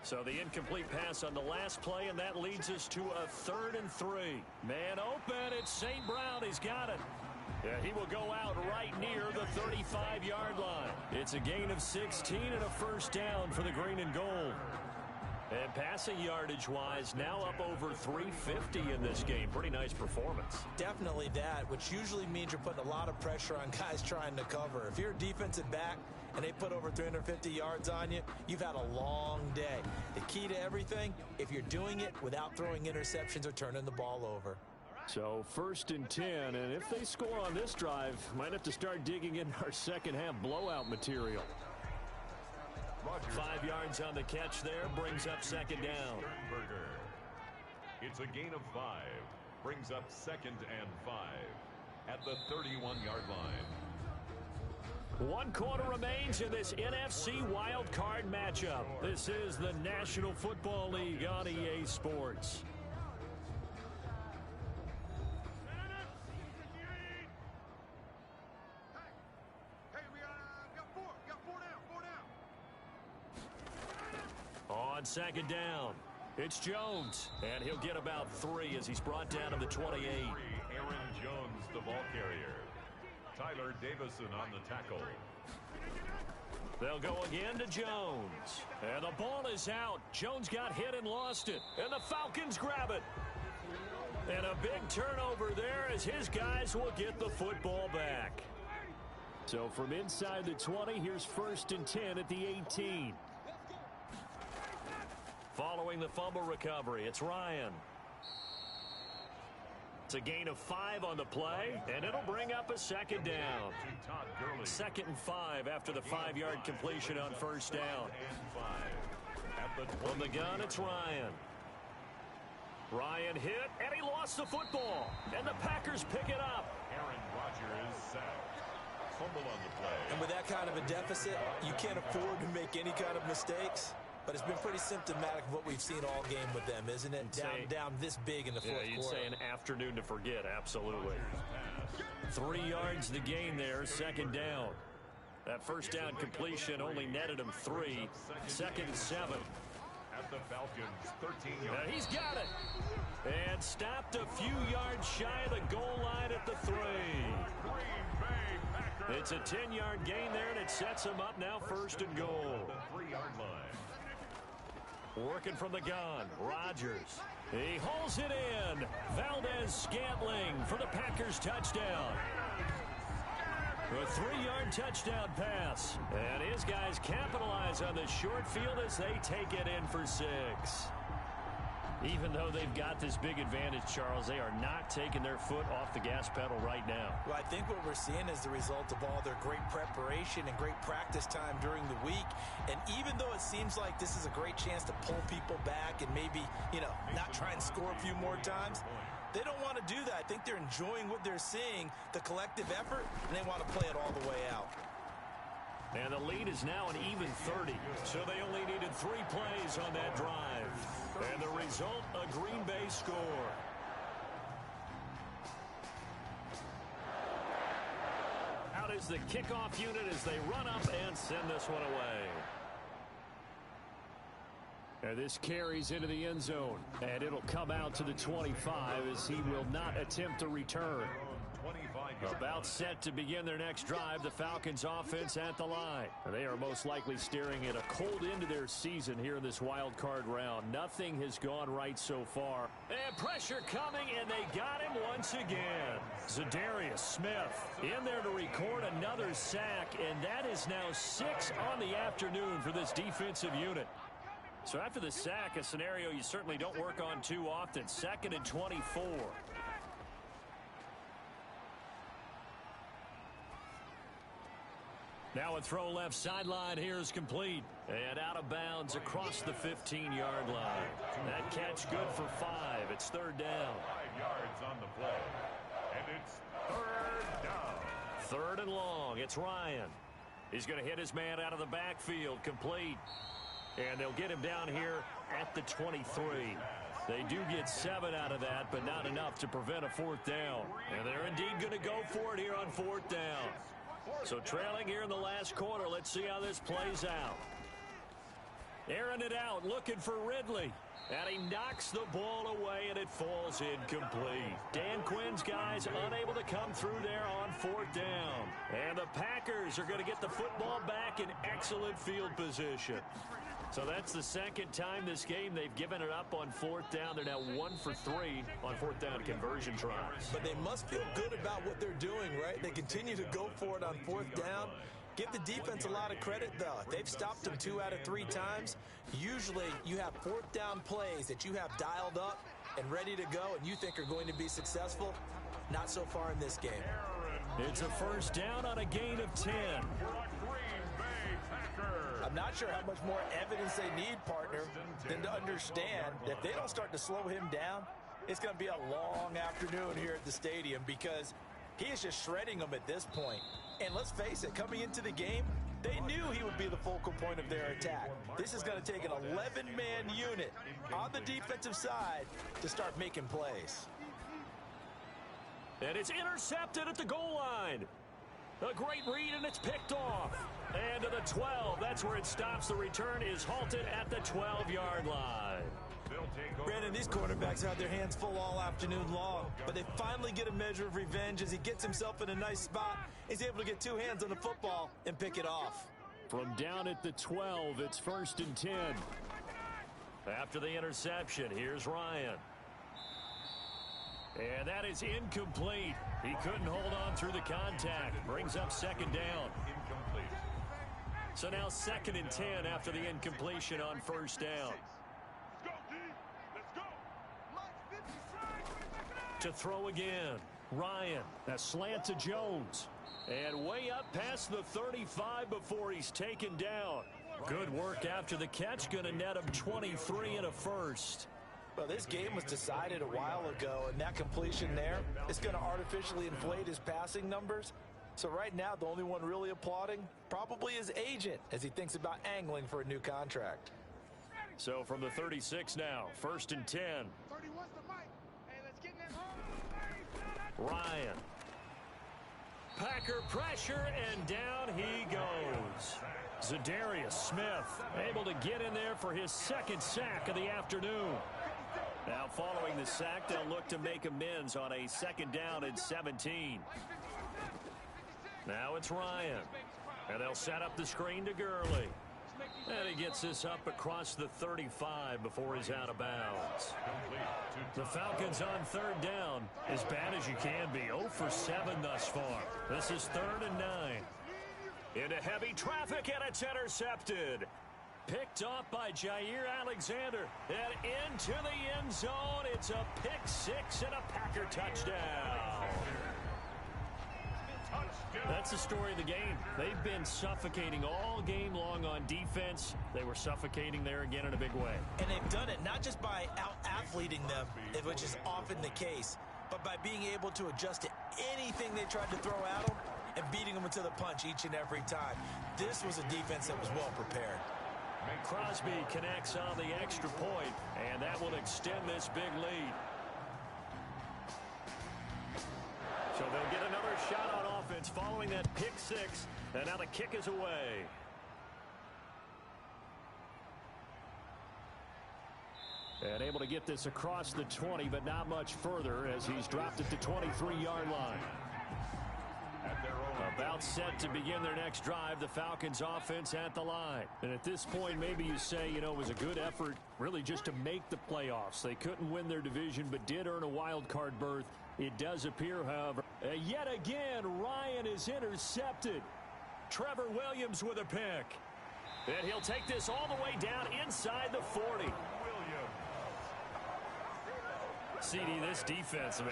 Speaker 2: So the incomplete pass on the last play, and that leads us to a 3rd and 3. Man open, it's St. Brown. He's got it. Yeah, he will go out right near the 35-yard line. It's a gain of 16 and a first down for the green and gold. And passing yardage-wise, now up over 350 in this game. Pretty nice performance.
Speaker 3: Definitely that, which usually means you're putting a lot of pressure on guys trying to cover. If you're a defensive back and they put over 350 yards on you, you've had a long day. The key to everything, if you're doing it without throwing interceptions or turning the ball over.
Speaker 2: So 1st and 10, and if they score on this drive, might have to start digging in our second half blowout material. 5 yards on the catch there, brings up second down.
Speaker 1: It's a gain of 5, brings up 2nd and 5 at the 31-yard line.
Speaker 2: 1 quarter remains in this NFC Wildcard matchup. This is the National Football League on EA Sports. on second down. It's Jones, and he'll get about 3 as he's brought down to the 28.
Speaker 1: Aaron Jones, the ball carrier. Tyler Davison on the tackle.
Speaker 2: They'll go again to Jones. And the ball is out. Jones got hit and lost it. And the Falcons grab it. And a big turnover there as his guys will get the football back. So from inside the 20, here's 1st and 10 at the 18. Following the fumble recovery, it's Ryan. It's a gain of 5 on the play, and it'll bring up a second down. 2nd and 5 after the 5-yard completion on 1st down. From the gun, it's Ryan. Ryan hit, and he lost the football. And the Packers pick it up.
Speaker 1: Aaron Rodgers sacked. Fumble on the play.
Speaker 3: And with that kind of a deficit, you can't afford to make any kind of mistakes. But it's been pretty symptomatic of what we've seen all game with them, isn't it? Down this big in the fourth quarter.
Speaker 2: You'd say an afternoon to forget, absolutely. 3 yards the gain there, 2nd down. That 1st down completion only netted him 3. 2nd and 7.
Speaker 1: At the Falcons, 13 yards.
Speaker 2: And he's got it. And stopped a few yards shy of the goal line at the 3. It's a 10-yard gain there, and it sets him up now 1st and goal.
Speaker 1: The 3-yard line.
Speaker 2: Working from the gun, Rodgers. He hauls it in. Valdez-Scantling for the Packers touchdown. A 3-yard touchdown pass. And his guys capitalize on the short field as they take it in for 6. Even though they've got this big advantage, Charles, they are not taking their foot off the gas pedal right now.
Speaker 3: Well, I think what we're seeing is the result of all their great preparation and great practice time during the week. And even though it seems like this is a great chance to pull people back and maybe, not try and score a few more times, they don't want to do that. I think they're enjoying what they're seeing, the collective effort, and they want to play it all the way out.
Speaker 2: And the lead is now an even 30. So they only needed 3 plays on that drive. And the result, a Green Bay score. Out is the kickoff unit as they run up and send this one away. And this carries into the end zone. And it'll come out to the 25 as he will not attempt to return. About set to begin their next drive, the Falcons offense at the line. They are most likely staring at a cold end to their season here in this wild card round. Nothing has gone right so far. And pressure coming, and they got him once again. Zadarius Smith in there to record another sack, and that is now 6 on the afternoon for this defensive unit. So after the sack, a scenario you certainly don't work on too often. 2nd and 24. Now a throw left sideline here is complete. And out of bounds across the 15-yard line. That catch good for 5. It's 3rd down.
Speaker 1: 5 yards on the play. And it's 3rd down.
Speaker 2: 3rd and long. It's Ryan. He's going to hit his man out of the backfield. Complete. And they'll get him down here at the 23. They do get 7 out of that, but not enough to prevent a 4th down. And they're indeed going to go for it here on 4th down. So trailing here in the last quarter. Let's see how this plays out. Airing it out, looking for Ridley. And he knocks the ball away, and it falls incomplete. Dan Quinn's guys unable to come through there on 4th down. And the Packers are going to get the football back in excellent field position. So that's the 2nd time this game they've given it up on 4th down. They're now 1 for 3 on 4th down conversion tries.
Speaker 3: But they must feel good about what they're doing, right? They continue to go for it on 4th down. Give the defense a lot of credit, though. They've stopped them 2 out of 3 times. Usually you have 4th down plays that you have dialed up and ready to go and you think are going to be successful. Not so far in this game.
Speaker 2: It's a 1st down on a gain of 10.
Speaker 3: I'm not sure how much more evidence they need, partner, than to understand that if they don't start to slow him down, it's going to be a long afternoon here at the stadium because he is just shredding them at this point. And let's face it, coming into the game, they knew he would be the focal point of their attack. This is going to take an 11-man unit on the defensive side to start making plays.
Speaker 2: And it's intercepted at the goal line. A great read, and it's picked off. And to the 12. That's where it stops. The return is halted at the 12-yard line.
Speaker 3: Brandon, these quarterbacks had their hands full all afternoon long, but they finally get a measure of revenge as he gets himself in a nice spot. He's able to get two hands on the football and pick it off.
Speaker 2: From down at the 12, it's 1st and 10. After the interception, here's Ryan. And that is incomplete. He couldn't hold on through the contact. Brings up 2nd down. Incomplete. So now 2nd and 10 after the incompletion on 1st down. To throw again. Ryan. A slant to Jones. And way up past the 35 before he's taken down. Good work after the catch. Going to net him 23 and a first.
Speaker 3: Well, this game was decided a while ago, and that completion there is going to artificially inflate his passing numbers. So right now, the only one really applauding probably his agent as he thinks about angling for a new contract.
Speaker 2: So from the 36 now, 1st and 10. Ryan. Packer pressure, and down he goes. Zadarius Smith able to get in there for his 2nd sack of the afternoon. Now following the sack, they'll look to make amends on a 2nd down and 17. Now it's Ryan. And they'll set up the screen to Gurley. And he gets this up across the 35 before he's out of bounds. The Falcons on 3rd down, as bad as you can be. 0 for 7 thus far. This is 3rd and 9. Into heavy traffic, and it's intercepted. Picked off by Jair Alexander. And into the end zone. It's a pick 6 and a Packer touchdown. That's the story of the game. They've been suffocating all game long on defense. They were suffocating there again in a big way.
Speaker 3: And they've done it not just by out-athleting them, which is often the case, but by being able to adjust to anything they tried to throw at them and beating them into the punch each and every time. This was a defense that was well prepared.
Speaker 2: Crosby connects on the extra point, and that will extend this big lead. So they'll get another shot on offense following that pick 6, and now the kick is away. And able to get this across the 20, but not much further as he's dropped at the 23-yard line. About set to begin their next drive, the Falcons offense at the line. And at this point, maybe you say, you know, it was a good effort really just to make the playoffs. They couldn't win their division, but did earn a wild card berth. It does appear, however, yet again, Ryan is intercepted. Trevor Williams with a pick. And he'll take this all the way down inside the 40. CD, this defense, man,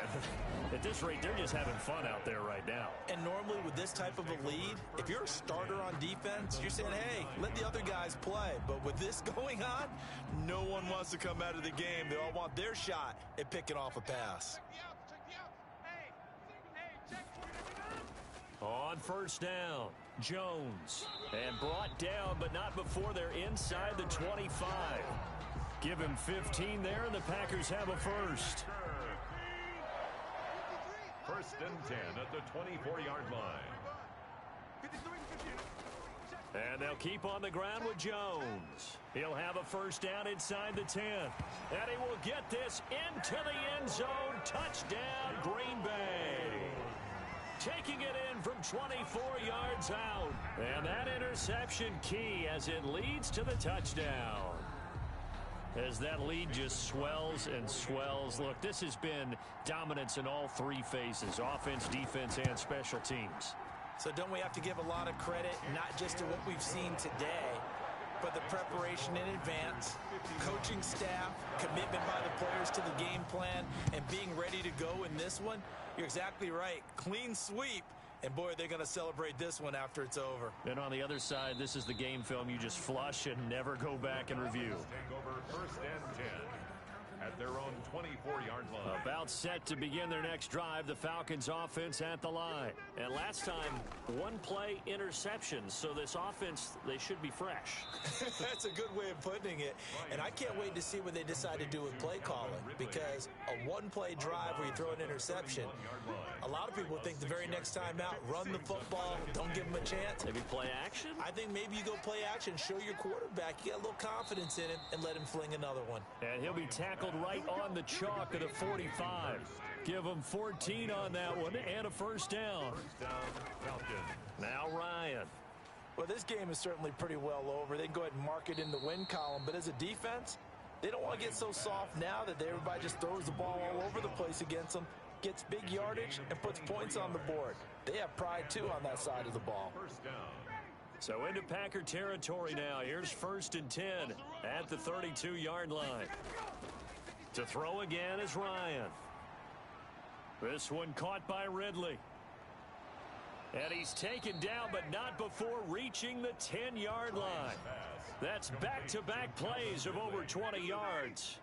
Speaker 2: at this rate, they're just having fun out there right now.
Speaker 3: And normally with this type of a lead, if you're a starter on defense, you're saying, hey, let the other guys play. But with this going on, no one wants to come out of the game. They all want their shot at picking off a pass.
Speaker 2: On 1st down, Jones. And brought down, but not before they're inside the 25. Give him 15 there, and the Packers have a first.
Speaker 1: 1st and 10 at the 24-yard line.
Speaker 2: And they'll keep on the ground with Jones. He'll have a 1st down inside the 10. And he will get this into the end zone. Touchdown, Green Bay. Taking it in from 24 yards out. And that interception key as it leads to the touchdown. As that lead just swells and swells. Look, this has been dominance in all 3 phases, offense, defense, and special teams.
Speaker 3: So don't we have to give a lot of credit, not just to what we've seen today, but the preparation in advance, coaching staff, commitment by the players to the game plan, and being ready to go in this one? You're exactly right. Clean sweep. And, boy, they're going to celebrate this one after it's over.
Speaker 2: And on the other side, this is the game film you just flush and never go back and review.
Speaker 1: Take over 1st and 10 at their own 24-yard line.
Speaker 2: About set to begin their next drive, the Falcons offense at the line. And last time, one play interception, so this offense, they should be fresh.
Speaker 3: That's a good way of putting it. And I can't wait to see what they decide to do with play calling, because a one-play drive where you throw an interception, a lot of people think the very next time out, run the football, don't give them a chance.
Speaker 2: Maybe play action?
Speaker 3: I think maybe you go play action, show your quarterback you got a little confidence in him, and let him fling another one.
Speaker 2: And he'll be tackled right on the chalk of the 45. Give him 14 on that one and a first down. Now Ryan.
Speaker 3: Well, this game is certainly pretty well over. They can go ahead and mark it in the win column, but as a defense, they don't want to get so soft now that everybody just throws the ball all over the place against them, gets big yardage, and puts points on the board. They have pride, too, on that side of the ball.
Speaker 2: So into Packer territory now. Here's 1st and 10 at the 32-yard line. To throw again is Ryan. This one caught by Ridley. And he's taken down, but not before reaching the 10-yard line. That's back-to-back plays of over 20 yards.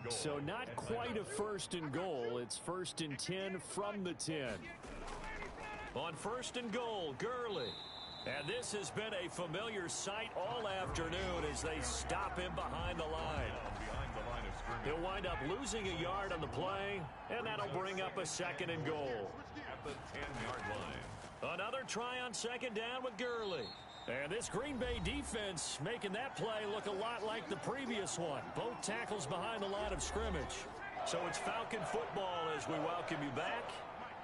Speaker 2: So not quite a 1st and goal. It's 1st and 10 from the 10. On 1st and goal, Gurley. And this has been a familiar sight all afternoon as they stop him behind the line. He'll wind up losing a yard on the play, and that'll bring up a 2nd and goal.
Speaker 1: At the 10-yard line.
Speaker 2: Another try on 2nd down with Gurley. And this Green Bay defense making that play look a lot like the previous one. Both tackles behind the line of scrimmage. So it's Falcon football as we welcome you back.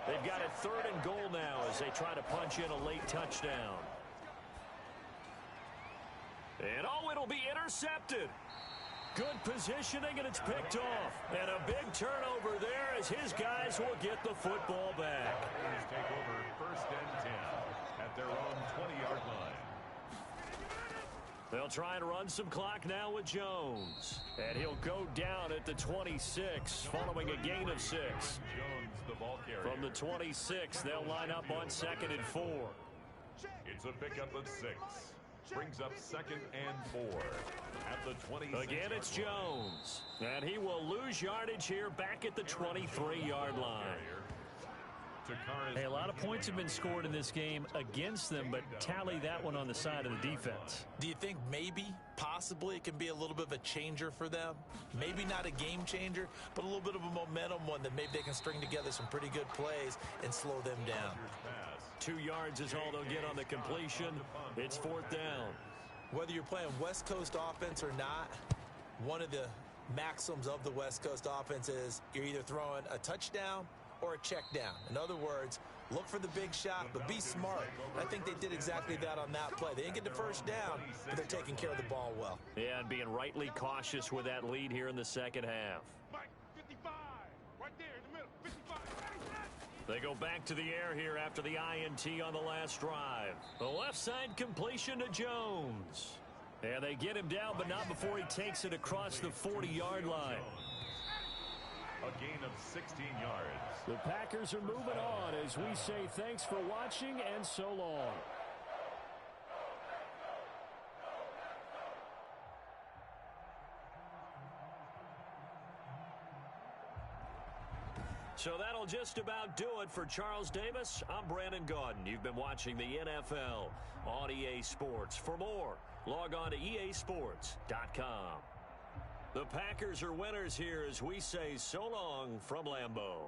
Speaker 2: They've got a 3rd and goal now as they try to punch in a late touchdown. And oh, it'll be intercepted. Good positioning, and it's picked off. And a big turnover there as his guys will get the football back.
Speaker 1: Packers take over 1st and 10 at their own 20-yard line.
Speaker 2: They'll try and run some clock now with Jones. And he'll go down at the 26 following a gain of 6.
Speaker 1: Jones, the ball carrier.
Speaker 2: From the 26, they'll line up on 2nd and 4.
Speaker 1: It's a pickup of 6. Brings up 2nd and 4 at the 26.
Speaker 2: Again, it's Jones. And he will lose yardage here back at the 23-yard line.
Speaker 4: Hey, a lot of points have been scored in this game against them, but tally that one on the side of the defense.
Speaker 3: Do you think maybe, possibly, it can be a little bit of a changer for them? Maybe not a game changer, but a little bit of a momentum one that maybe they can string together some pretty good plays and slow them down.
Speaker 2: 2 yards is all they'll get on the completion. It's 4th down.
Speaker 3: Whether you're playing West Coast offense or not, one of the maxims of the West Coast offense is you're either throwing a touchdown or a check down. In other words, look for the big shot, but be smart. I think they did exactly that on that play. They didn't get the 1st down, but they're taking care of the ball well.
Speaker 2: Yeah, and being rightly cautious with that lead here in the 2nd half.
Speaker 5: 55, right there in the middle, 55.
Speaker 2: They go back to the air here after the INT on the last drive. The left side completion to Jones. And they get him down, but not before he takes it across the 40-yard line.
Speaker 1: A gain of 16 yards.
Speaker 2: The Packers are moving on as we say thanks for watching and so long. So that'll just about do it for Charles Davis. I'm Brandon Gaudin. You've been watching the NFL on EA Sports. For more, log on to easports.com. The Packers are winners here as we say so long from Lambeau.